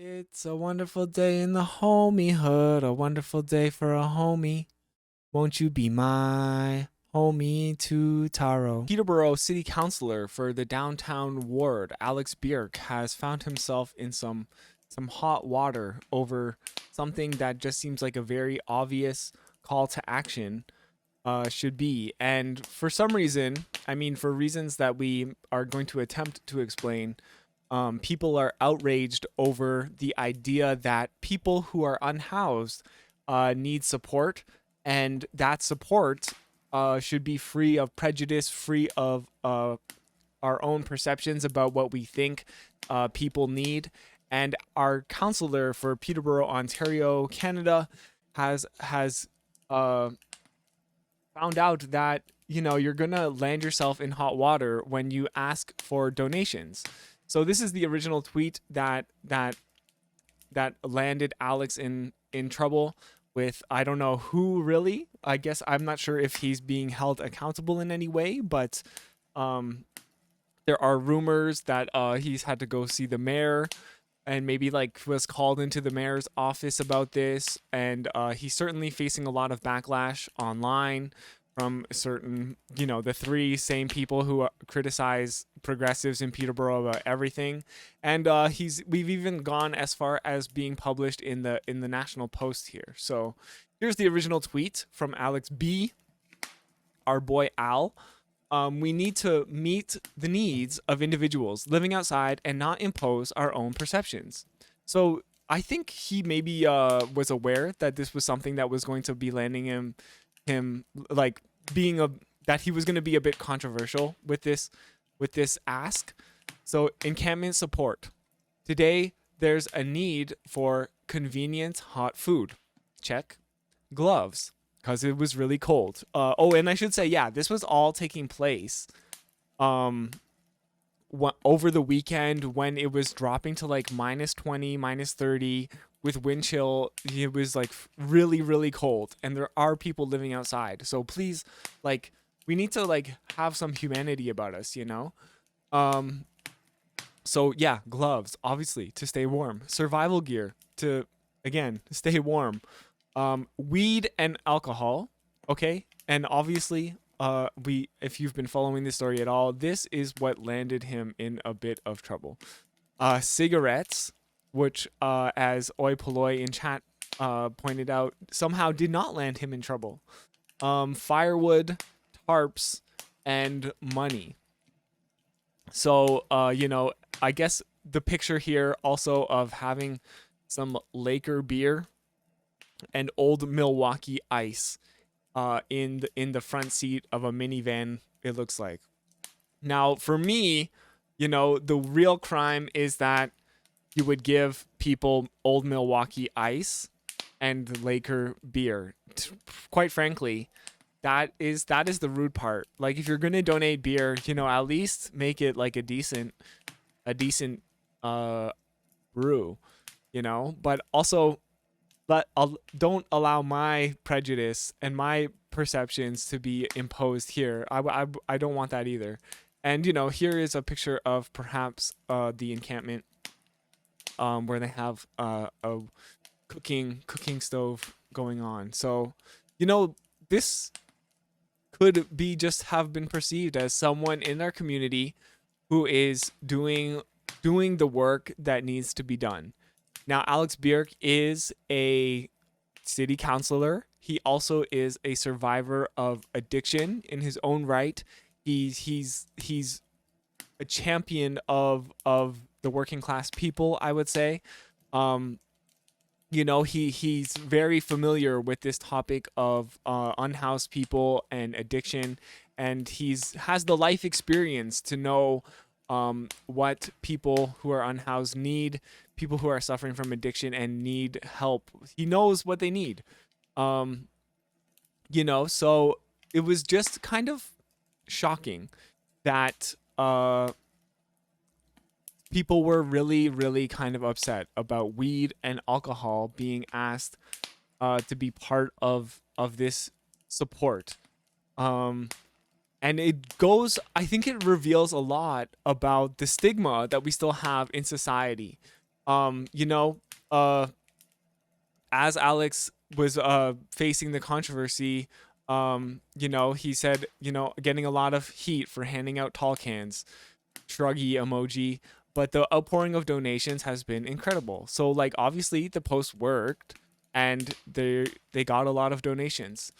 It's a wonderful day in the homiehood, a wonderful day for a homie. Won't you be my homie to Taro? Peterborough City Councilor for the downtown ward, Alex Bierk, has found himself in some hot water over something that just seems like a very obvious call to action should be. And for some reason, I mean, for reasons that we are going to attempt to explain, people are outraged over the idea that people who are unhoused need support, and that support should be free of prejudice, free of our own perceptions about what we think people need. And our counselor for Peterborough, Ontario, Canada, has found out that you're gonna land yourself in hot water when you ask for donations. So this is the original tweet that landed Alex in trouble with, I don't know who really. I guess I'm not sure if he's being held accountable in any way, but um, there are rumors that he's had to go see the mayor and maybe like was called into the mayor's office about this, and he's certainly facing a lot of backlash online from certain, the three same people who criticize progressives in Peterborough about everything. And we've even gone as far as being published in the National Post here. So here's the original tweet from Alex B, our boy Al. We need to meet the needs of individuals living outside and not impose our own perceptions. So I think he maybe was aware that this was something that was going to be landing him like being a that he was going to be a bit controversial with this ask. So encampment support. Today there's a need for convenient hot food. Check. Gloves, because it was really cold. Oh, and I should say, yeah, this was all taking place um over the weekend when it was dropping to like -20, -30 with wind chill. It was like really, really cold, and there are people living outside. So please, like, we need to like have some humanity about us. Um, so yeah, gloves, obviously, to stay warm. Survival gear to, again, stay warm. Weed and alcohol, okay? And obviously, we if you've been following this story at all, this is what landed him in a bit of trouble. Cigarettes, which as Oi Polloi in chat pointed out, somehow did not land him in trouble. Firewood, tarps, and money. So, I guess the picture here also of having some Laker beer and old Milwaukee ice in the front seat of a minivan, it looks like. Now, for me, the real crime is that you would give people old Milwaukee ice and Laker beer. Quite frankly, that is the rude part. Like, if you're gonna donate beer, at least make it like a decent brew, But also, don't allow my prejudice and my perceptions to be imposed here. I don't want that either. And here is a picture of perhaps the encampment, where they have a cooking stove going on. So this could be just have been perceived as someone in our community who is doing the work that needs to be done. Now, Alex Bierk is a city councilor. He also is a survivor of addiction in his own right. He's a champion of the working class people, I would say. Um, he's very familiar with this topic of unhoused people and addiction, and he's has the life experience to know what people who are unhoused need, people who are suffering from addiction and need help. He knows what they need. Um, so it was just kind of shocking that people were really, really kind of upset about weed and alcohol being asked to be part of this support. Um, and it goes, I think it reveals a lot about the stigma that we still have in society. You know, uh as Alex was facing the controversy, you know, he said, you know, getting a lot of heat for handing out tall cans, shruggy emoji, but the outpouring of donations has been incredible. So like obviously the post worked and they got a lot of donations.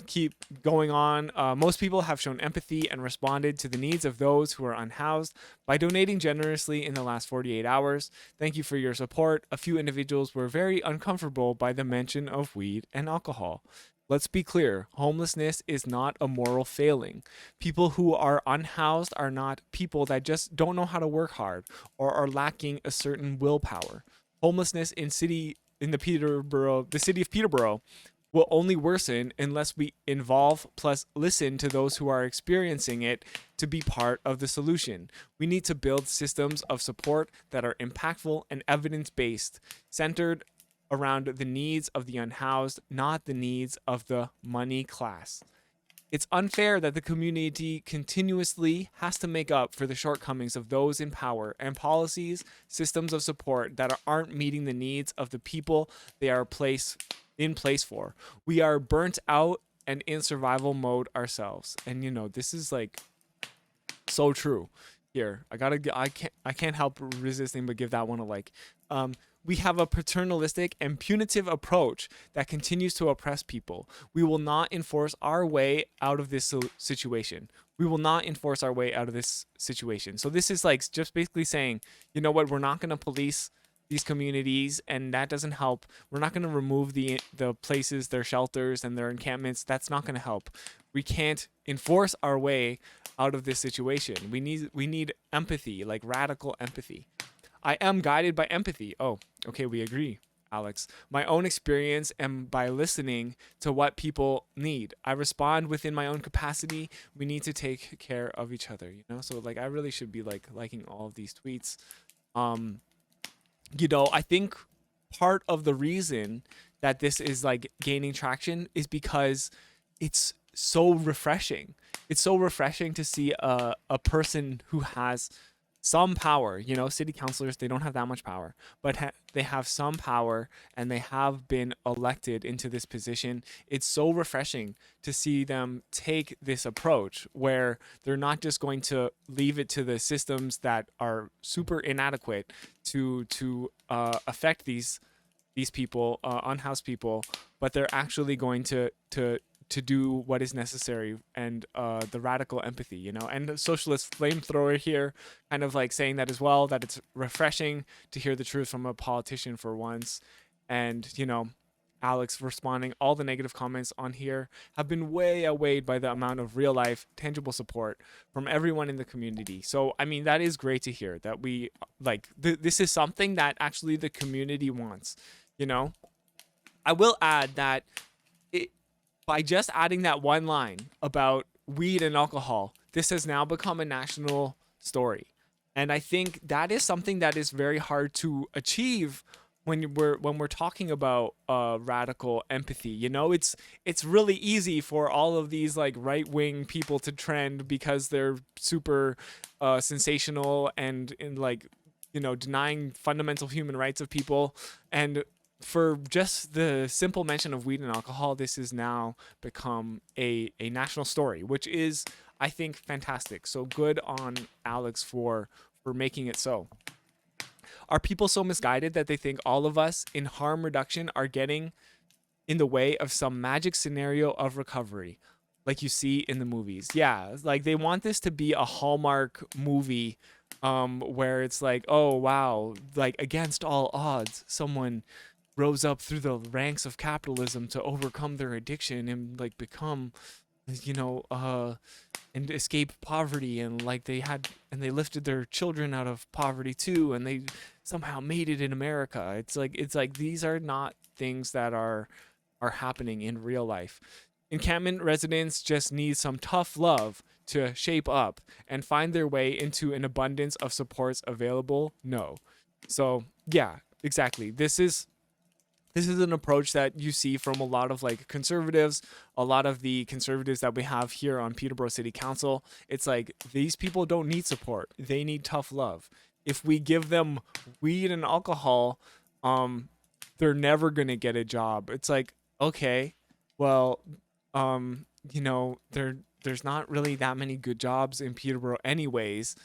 Keep going on. Most people have shown empathy and responded to the needs of those who are unhoused by donating generously in the last 48 hours. Thank you for your support. A few individuals were very uncomfortable by the mention of weed and alcohol. Let's be clear, homelessness is not a moral failing. People who are unhoused are not people that just don't know how to work hard or are lacking a certain willpower. Homelessness in the city of Peterborough will only worsen unless we involve plus listen to those who are experiencing it to be part of the solution. We need to build systems of support that are impactful and evidence based, centered around the needs of the unhoused, not the needs of the money class. It's unfair that the community continuously has to make up for the shortcomings of those in power and policies, systems of support that aren't meeting the needs of the people they are in place for. We are burnt out and in survival mode ourselves. And you know, this is like so true. Here, I can't help resisting but give that one a like. We have a paternalistic and punitive approach that continues to oppress people. We will not enforce our way out of this situation. We will not enforce our way out of this situation. So this is like just basically saying, you know what, we're not going to police these communities, and that doesn't help. We're not going to remove the places, their shelters and their encampments. That's not going to help. We can't enforce our way out of this situation. We need empathy, like radical empathy. I am guided by empathy. Oh, okay, we agree, Alex. My own experience and by listening to what people need. I respond within my own capacity. We need to take care of each other, you know? So like I really should be like liking all of these tweets. Um you know, I think part of the reason that this is like gaining traction is because it's so refreshing. It's so refreshing to see a person who has some power. You know, city councilors, they don't have that much power, but they have some power and they have been elected into this position. It's so refreshing to see them take this approach where they're not just going to leave it to the systems that are super inadequate to affect these people, unhoused people, but they're actually going to do what is necessary, and the radical empathy, you know, and the socialist flamethrower here kind of like saying that as well, that it's refreshing to hear the truth from a politician for once. And you know, Alex responding, all the negative comments on here have been way outweighed by the amount of real life tangible support from everyone in the community. So I mean, that is great to hear that we like this is something that actually the community wants, you know. I will add that it, by just adding that one line about weed and alcohol, this has now become a national story. And I think that is something that is very hard to achieve when we're talking about radical empathy. You know, it's really easy for all of these like right wing people to trend because they're super sensational and in like, you know, denying fundamental human rights of people. And for just the simple mention of weed and alcohol, this has now become a national story, which is, I think, fantastic. So good on Alex for making it so. Are people so misguided that they think all of us in harm reduction are getting in the way of some magic scenario of recovery, like you see in the movies? Yeah, like they want this to be a Hallmark movie, where it's like, oh wow, like against all odds, someone rose up through the ranks of capitalism to overcome their addiction and like become, you know, and escape poverty, and like they lifted their children out of poverty too, and they somehow made it in America. It's like these are not things that are happening in real life. Encampment residents just need some tough love to shape up and find their way into an abundance of supports available. No. So yeah, exactly. This is an approach that you see from a lot of like conservatives, a lot of the conservatives that we have here on Peterborough City Council. It's like these people don't need support. They need tough love. if we give them weed and alcohol, um, they're never gonna get a job. It's like, okay, well, there's not really that many good jobs in Peterborough, anyways.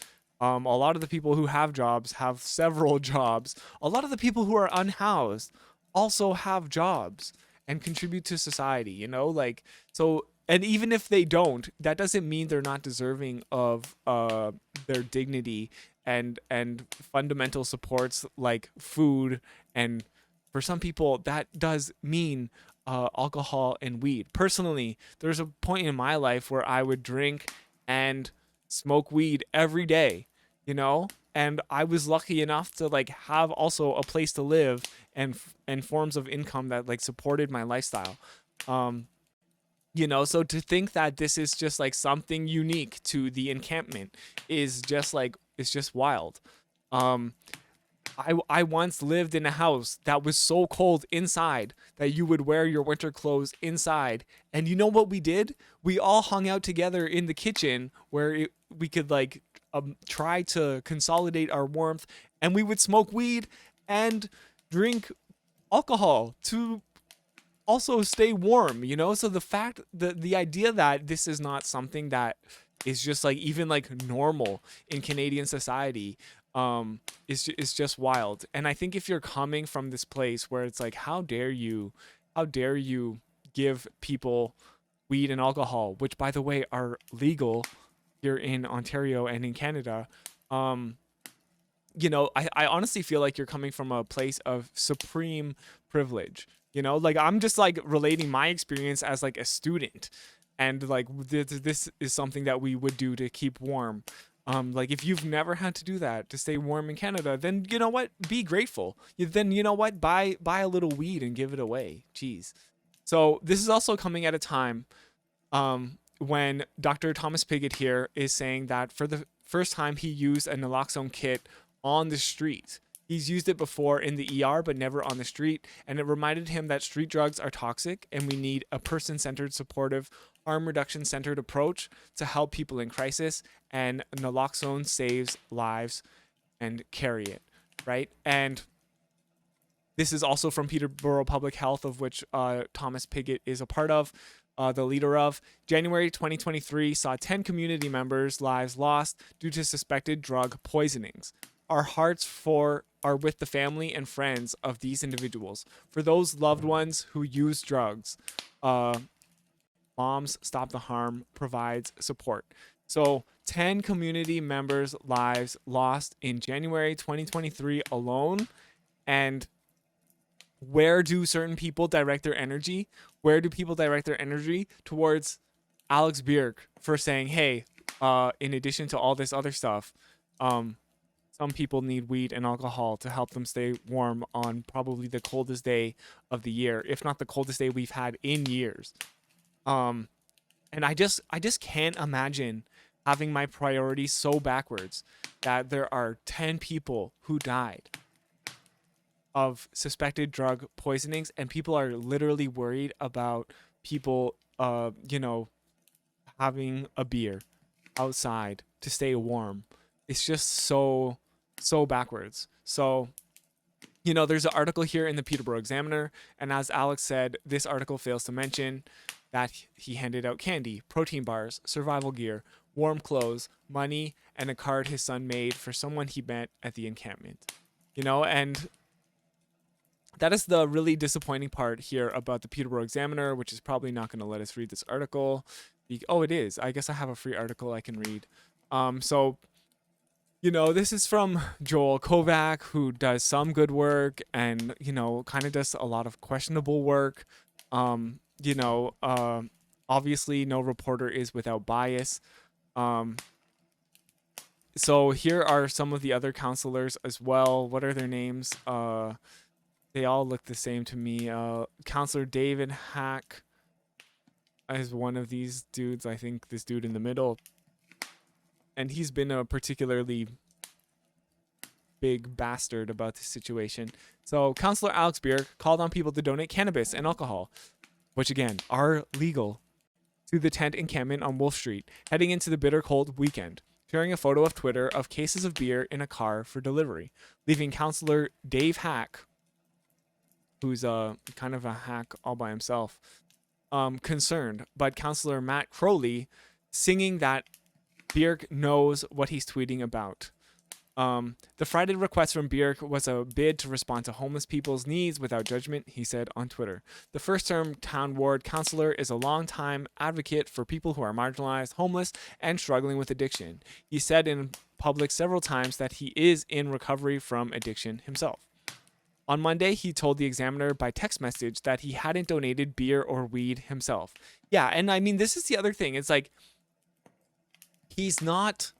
A lot of the people who have jobs have several jobs. A lot of the people who are unhoused also have jobs and contribute to society, like, so. And even if they don't, that doesn't mean they're not deserving of their dignity and fundamental supports like food. And for some people that does mean alcohol and weed. Personally, there's a point in my life where I would drink and smoke weed every day, and I was lucky enough to like have also a place to live and forms of income that like supported my lifestyle. um so to think that this is just like something unique to the encampment is just like, it's just wild. um I once lived in a house that was so cold inside that you would wear your winter clothes inside. And you know what we did? We all hung out together in the kitchen where we could like try to consolidate our warmth, and we would smoke weed and drink alcohol to also stay warm. So the idea that this is not something that is just like even like normal in Canadian society is just wild. And I think if you're coming from this place where it's like, how dare you give people weed and alcohol, which by the way are legal here in Ontario and in Canada. um I honestly feel like you're coming from a place of supreme privilege. Like I'm just like relating my experience as like a student, and like this is something that we would do to keep warm. Like if you've never had to do that to stay warm in Canada, then you know what? Be grateful. Then you know what? Buy a little weed and give it away. Jeez. So this is also coming at a time when Dr. Thomas Pigott here is saying that for the first time he used a naloxone kit on the street. He's used it before in the ER, but never on the street. And it reminded him that street drugs are toxic and we need a person centered, supportive, harm reduction centered approach to help people in crisis. And naloxone saves lives and carry it, right? And this is also from Peterborough Public Health, of which Thomas Pigott is a part of, the leader of. January 2023 saw 10 community members' lives lost due to suspected drug poisonings. Our hearts are with the family and friends of these individuals. For those loved ones who use drugs, Moms Stop the Harm provides support. So 10 community members' lives lost in January 2023 alone. And where do certain people direct their energy? Where do people direct their energy? Towards Alex Bierk for saying, hey, in addition to all this other stuff, some people need weed and alcohol to help them stay warm on probably the coldest day of the year, if not the coldest day we've had in years. And I just can't imagine having my priorities so backwards that there are 10 people who died of suspected drug poisonings, and people are literally worried about people having a beer outside to stay warm. It's just so backwards. So there's an article here in the Peterborough Examiner, and as Alex said, this article fails to mention that he handed out candy, protein bars, survival gear, warm clothes, money, and a card his son made for someone he met at the encampment. And that is the really disappointing part here about the Peterborough Examiner, which is probably not going to let us read this article. Oh, it is. I guess I have a free article I can read. So this is from Joel Kovac, who does some good work and, kind of does a lot of questionable work. Obviously no reporter is without bias. So here are some of the other counselors as well. What are their names? They all look the same to me. Councilor David Hack is one of these dudes. I think this dude in the middle. And he's been a particularly big bastard about this situation. So Councilor Alex Bierk called on people to donate cannabis and alcohol, which again are legal, to the tent encampment on Wolf Street, heading into the bitter cold weekend. sharing a photo of Twitter of cases of beer in a car for delivery, leaving Councilor Dave Hack, who's kind of a hack all by himself, concerned. But Councilor Matt Crowley singing that Bierk knows what he's tweeting about. The Friday request from Bierk was a bid to respond to homeless people's needs without judgment, he said on Twitter. The first-term town ward councillor is a long-time advocate for people who are marginalized, homeless, and struggling with addiction. He said in public several times that he is in recovery from addiction himself. On Monday, he told the Examiner by text message that he hadn't donated beer or weed himself. Yeah, and I mean, this is the other thing. It's like, he's not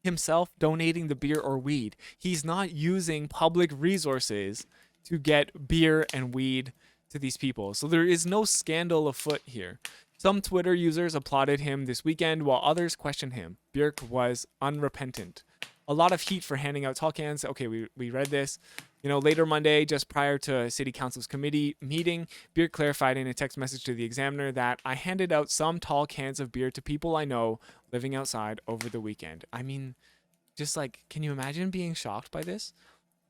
himself donating the beer or weed. He's not using public resources to get beer and weed to these people. So there is no scandal afoot here. Some Twitter users applauded him this weekend while others questioned him. Bierk was unrepentant. A lot of heat for handing out tall cans. Okay, we read this. Later Monday, just prior to City Council's committee meeting, Bierk clarified in a text message to the Examiner that I handed out some tall cans of beer to people I know living outside over the weekend. I mean, just like, can you imagine being shocked by this?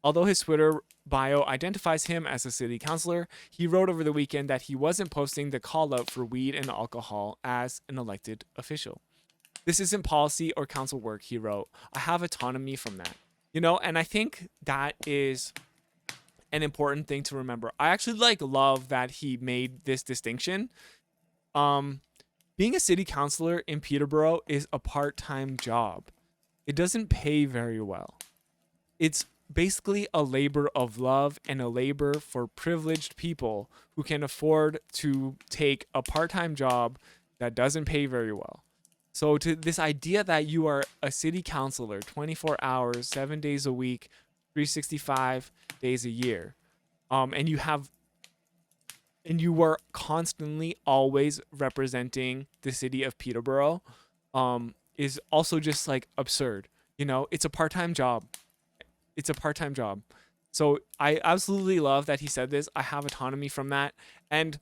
Although his Twitter bio identifies him as a city councilor, he wrote over the weekend that he wasn't posting the call out for weed and alcohol as an elected official. This isn't policy or council work, he wrote. I have autonomy from that. And I think that is an important thing to remember. I actually love that he made this distinction. Being a city councilor in Peterborough is a part-time job. It doesn't pay very well. It's basically a labor of love and a labor for privileged people who can afford to take a part-time job that doesn't pay very well. So to this idea that you are a city councilor 24 hours, 7 days a week, 365 days a year, and you are constantly always representing the city of Peterborough, is also just absurd. It's a part-time job. It's a part-time job. So I absolutely love that he said this. I have autonomy from that. And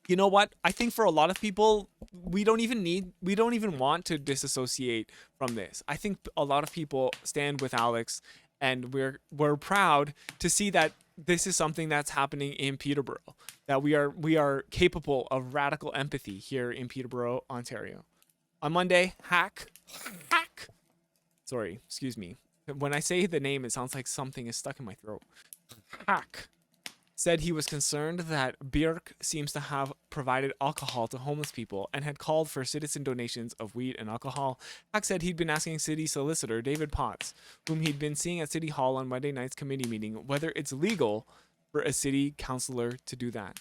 you know what? I think for a lot of people, we don't even want to disassociate from this. I think a lot of people stand with Alex, and we're proud to see that this is something that's happening in Peterborough, that we are capable of radical empathy here in Peterborough, Ontario. On Monday, sorry, excuse me. When I say the name, it sounds like something is stuck in my throat. Hack said he was concerned that Bierk seems to have provided alcohol to homeless people and had called for citizen donations of weed and alcohol. Hack said he'd been asking city solicitor David Potts, whom he'd been seeing at City Hall on Monday night's committee meeting, whether it's legal for a city councillor to do that.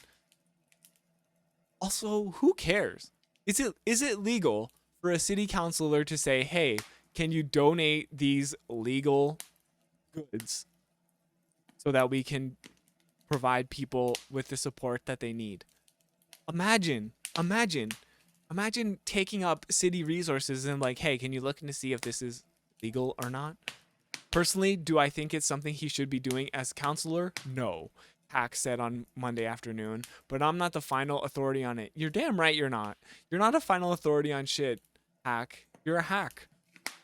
Also, who cares? Is it legal for a city councillor to say, hey, can you donate these legal goods so that we can provide people with the support that they need? Imagine taking up city resources and hey, can you look to see if this is legal or not? Personally, do I think it's something he should be doing as councillor? No, Hack said on Monday afternoon, but I'm not the final authority on it. You're damn right you're not. You're not a final authority on shit, Hack. You're a hack.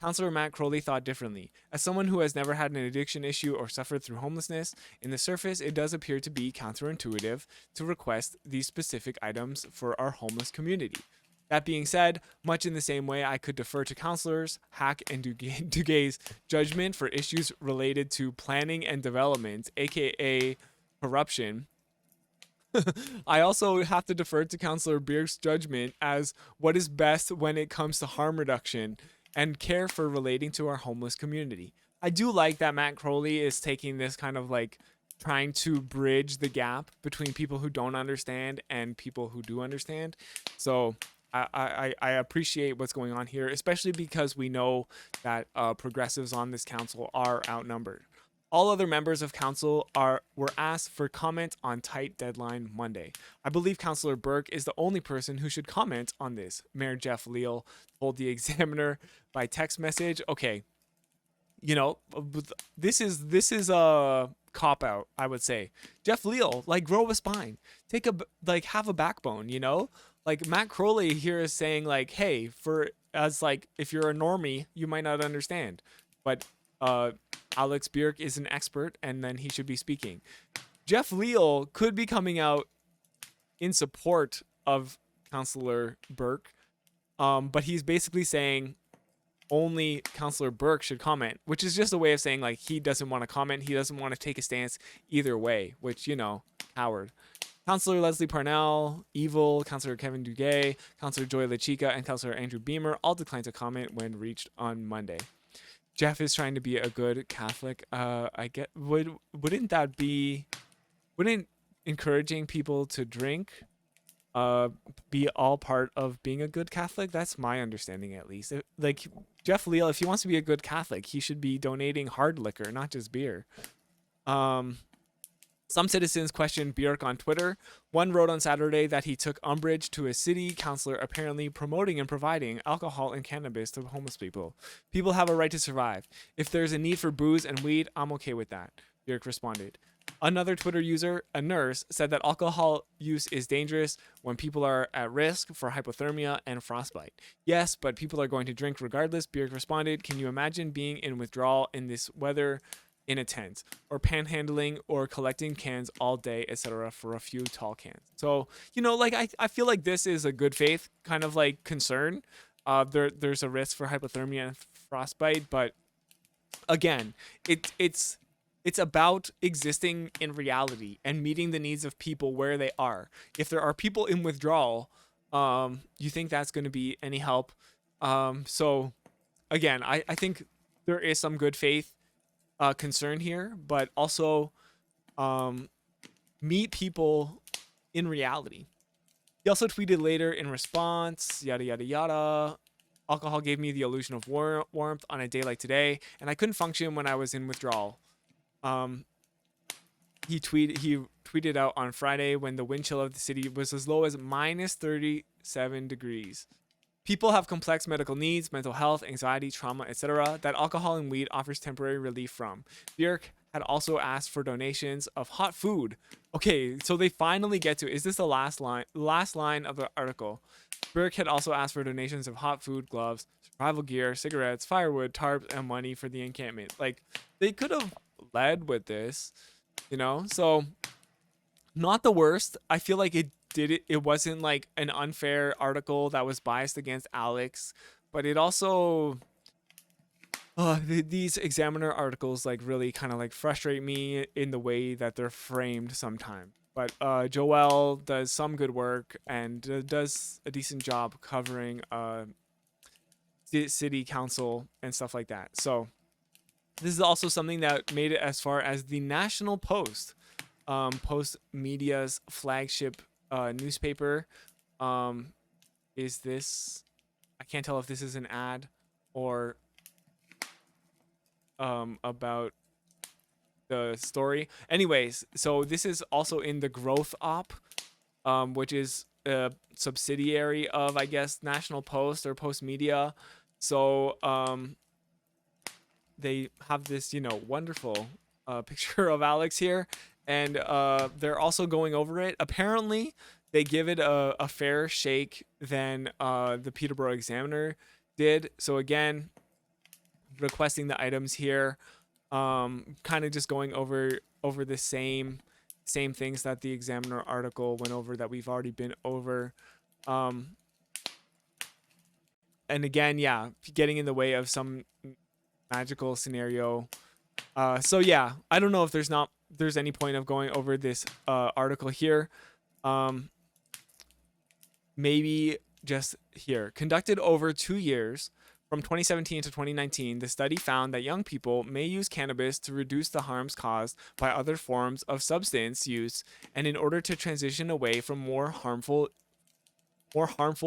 Councilor Matt Crowley thought differently. As someone who has never had an addiction issue or suffered through homelessness, in the surface, it does appear to be counterintuitive to request these specific items for our homeless community. That being said, much in the same way I could defer to councillors, Hack and Duguay's judgment for issues related to planning and development, aka corruption, I also have to defer to Councilor Bierk's judgment as what is best when it comes to harm reduction and care for relating to our homeless community. I do like that Matt Crowley is taking this kind of trying to bridge the gap between people who don't understand and people who do understand. So I appreciate what's going on here, especially because we know that progressives on this council are outnumbered. All other members of council were asked for comment on tight deadline Monday. I believe Councilor Bierk is the only person who should comment on this, Mayor Jeff Leal told the Examiner by text message. Okay, this is a cop out, I would say. Jeff Leal, grow a spine, have a backbone. Matt Crowley here is saying hey, for as like if you're a normie, you might not understand. But uh, Alex Bierk is an expert, and then he should be speaking. Jeff Leal could be coming out in support of Councilor Burke, but he's basically saying only Councilor Burke should comment, which is just a way of saying like he doesn't want to comment, he doesn't want to take a stance either way, which, you know, coward. Councilor Leslie Parnell, Evil, Councilor Kevin Duguay, Councilor Joy LaChica, and Councilor Andrew Beamer all declined to comment when reached on Monday. Jeff is trying to be a good Catholic. I get wouldn't encouraging people to drink be all part of being a good Catholic? That's my understanding, at least. Like Jeff Leal, if he wants to be a good Catholic, he should be donating hard liquor, not just beer. Some citizens questioned Bierk on Twitter. One wrote on Saturday that he took umbrage to a city councilor apparently promoting and providing alcohol and cannabis to homeless people. People have a right to survive. If there's a need for booze and weed, I'm okay with that, Bierk responded. Another Twitter user, a nurse, said that alcohol use is dangerous when people are at risk for hypothermia and frostbite. Yes, but people are going to drink regardless, Bierk responded. Can you imagine being in withdrawal in this weather in a tent, or panhandling, or collecting cans all day, etc. for a few tall cans? So, you know, like I feel like this is a good faith kind of like concern. There's a risk for hypothermia and frostbite, but again, it's about existing in reality and meeting the needs of people where they are. If there are people in withdrawal, you think that's going to be any help? So again, I think there is some good faith concern here, but also meet people in reality. He also tweeted later in response, yada, yada, yada. Alcohol gave me the illusion of warmth on a day like today, and I couldn't function when I was in withdrawal. He tweeted out on Friday when the wind chill of the city was as low as minus 37 degrees. People have complex medical needs, mental health, anxiety, trauma, etc. that alcohol and weed offers temporary relief from. Bierk had also asked for donations of hot food. Okay, so they finally get to, is this the last line of the article? Bierk had also asked for donations of hot food, gloves, survival gear, cigarettes, firewood, tarps, and money for the encampment. Like, they could have led with this, you know? So, not the worst. I feel like it wasn't like an unfair article that was biased against Alex, but it also these Examiner articles like really kind of like frustrate me in the way that they're framed sometimes. But Joel does some good work and does a decent job covering city council and stuff like that. So this is also something that made it as far as the National Post, Post Media's flagship newspaper. Is this? I can't tell if this is an ad or about the story. Anyways, so this is also in the Growth Op, which is a subsidiary of, I guess, National Post or Post Media. So they have this, you know, wonderful picture of Alex here, and they're also going over it. Apparently, they give it a fair shake than the Peterborough Examiner did. So again, requesting the items here, kind of just going over the same things that the Examiner article went over that we've already been over. And again, yeah, getting in the way of some magical scenario. So yeah, I don't know if there's any point of going over this article here. Maybe just here. Conducted over 2 years, from 2017 to 2019, the study found that young people may use cannabis to reduce the harms caused by other forms of substance use, and in order to transition away from more harmful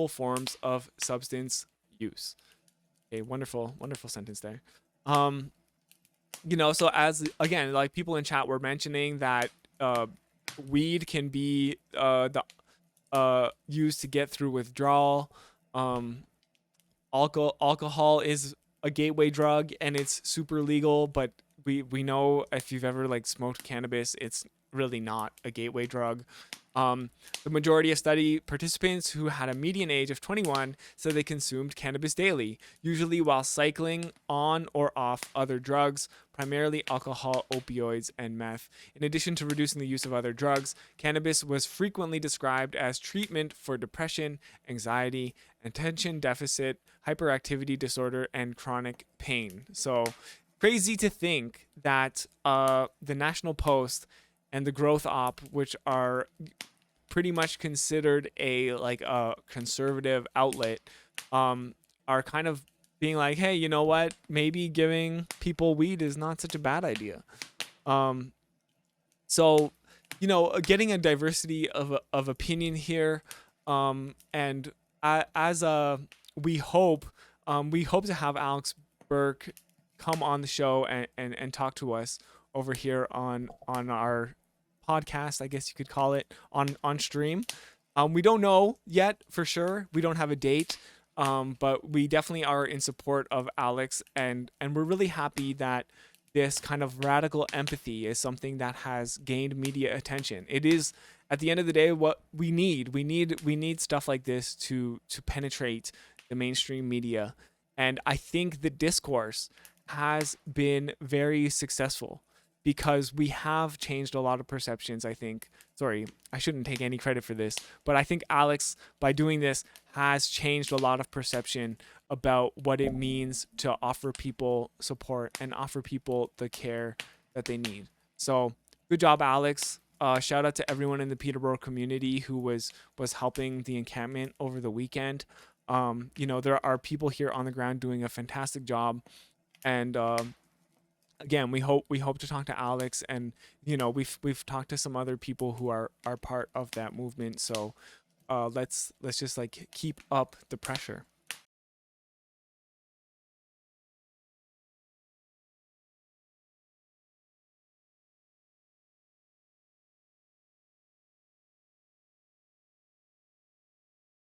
forms of substance use. Okay, wonderful sentence there. You know, so as again, like people in chat were mentioning that weed can be used to get through withdrawal. Alcohol is a gateway drug and it's super legal, but we know if you've ever like smoked cannabis, it's really not a gateway drug. The majority of study participants who had a median age of 21 said they consumed cannabis daily, usually while cycling on or off other drugs, primarily alcohol, opioids, and meth. In addition to reducing the use of other drugs, cannabis was frequently described as treatment for depression, anxiety, attention deficit, hyperactivity disorder, and chronic pain. So crazy to think that the National Post and the Growth Op, which are pretty much considered a conservative outlet, are kind of being like, hey, you know what? Maybe giving people weed is not such a bad idea. Um, so, getting a diversity of opinion here, and as a we hope to have Alex Bierk come on the show and talk to us over here on our podcast, I guess you could call it, on stream. We don't know yet for sure. We don't have a date, but we definitely are in support of Alex, and we're really happy that this kind of radical empathy is something that has gained media attention. It is, at the end of the day, what we need. We need stuff like this to penetrate the mainstream media, and I think the discourse has been very successful because we have changed a lot of perceptions. I think, sorry, I shouldn't take any credit for this, but I think Alex, by doing this, has changed a lot of perception about what it means to offer people support and offer people the care that they need. So good job, Alex. Shout out to everyone in the Peterborough community who was helping the encampment over the weekend. There are people here on the ground doing a fantastic job, and again, we hope to talk to Alex, and we've talked to some other people who are part of that movement. So let's just like keep up the pressure.